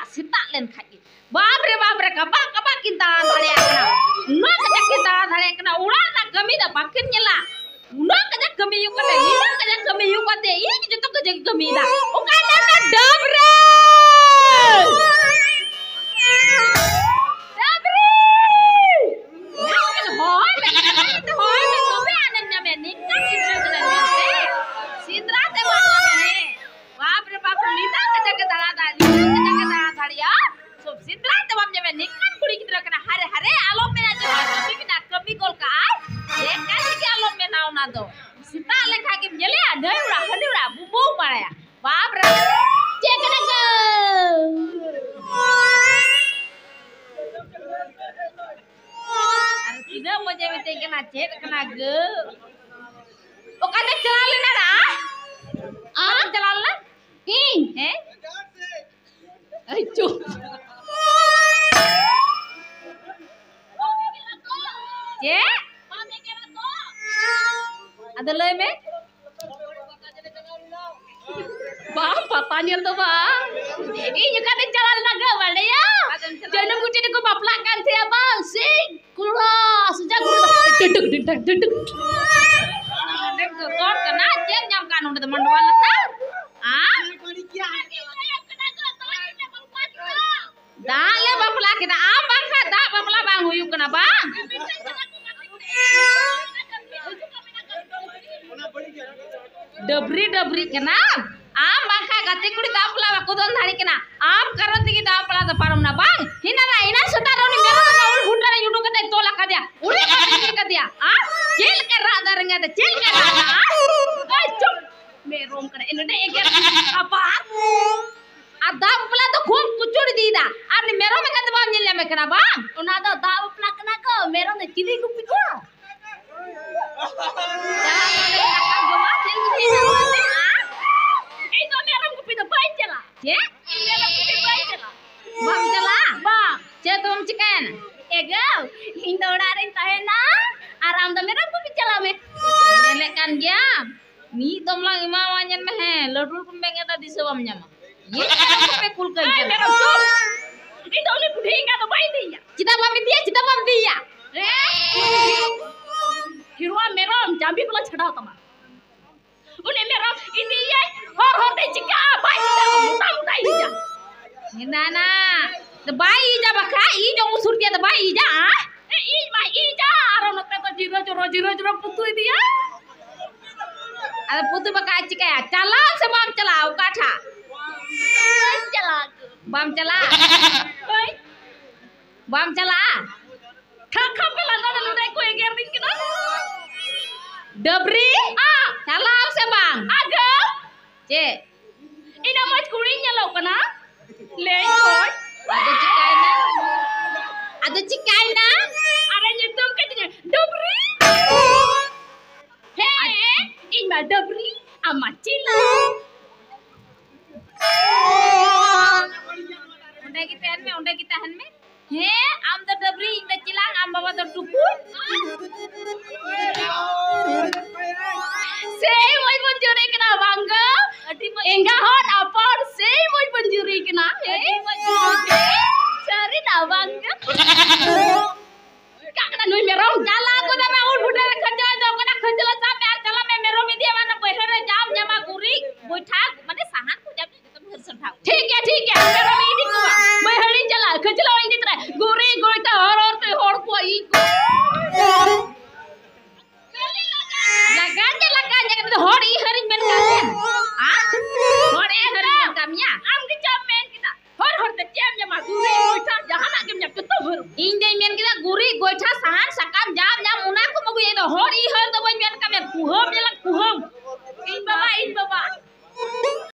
sitak len kaki. Babre kabak kita thare akna. No kaja kita thare akna uran na kami da bakin nyela. No kaja kami yu kate, ini kaja kami yu kate, ini juto kaja kami da. Ukana na dabre. Dabre. Now kan hoy kami anan na me nikka sidra kana me. Sidra te bana me. Babre nita kaja thare ya. So sidra te bam me nikkan kuri kitra kana hare alom me na kami bina kami kol ka. Ye kasi ki alom me na una do. Sita lekha ki jele hadura bubu maraya. Babre cek kana go. Tidak mau jadi kena cek kena ge. Oh kata jalan ada? Ah jalan? Eh? Ayo. Cek? Ada lagi? Bang, papanya tuh bang. Ini kan jalan naga balik ya. Jangan kucing aku baplakan saya bang. Sing, kurang sejak duduk. Kau kena jam jam kan udah teman dua letak. Ah? Dah le baplak kita abang kan dah baplak bang huyuk kena bang. Dabri kena. Am bangka gati kuri dapla bakudon dhari kena. Am karon tigi dapla da parum na bang. Hina sutaroni mero na ul hundara yudu kata tola kadia. Uli ka dia. Ah? Jel ka rada renga da jel ka rada. Ay chup. Merom kena inne eger apa? Adapla to khum kuchudi dida. Ar mero me kata bang nyelle me kena bang. Una da dapla kena ko mero ne chidi ku piku. Ya? Bang cela, bang. Cetum chicken. Ego, hindodarin tahena. Aram to mera kupi cela me. Nyelekan dia. Ni tom lang imawanyan me he. Lodul kumbeng eta disawamnya mah. Ye kupe kulkan cela. Ini dole budhenga to bai dia. Cita mam dia. Hirwa merom jambi pula chada tama. Une merom ini ye hor de chika bai dia muta ija. Nana, the bai ija baka i jo usur dia the bai ija ah. I bai ija aron te to jiro putu dia. Ada putu baka chika ya. Chala semam chala ukatha. Bam chala. Oi. Bam chala. Kakak pela nana ludai ko eger din kita. Dabri? Ah, salam se bang. Agam. Ce. Ina mas kurinya lo kana.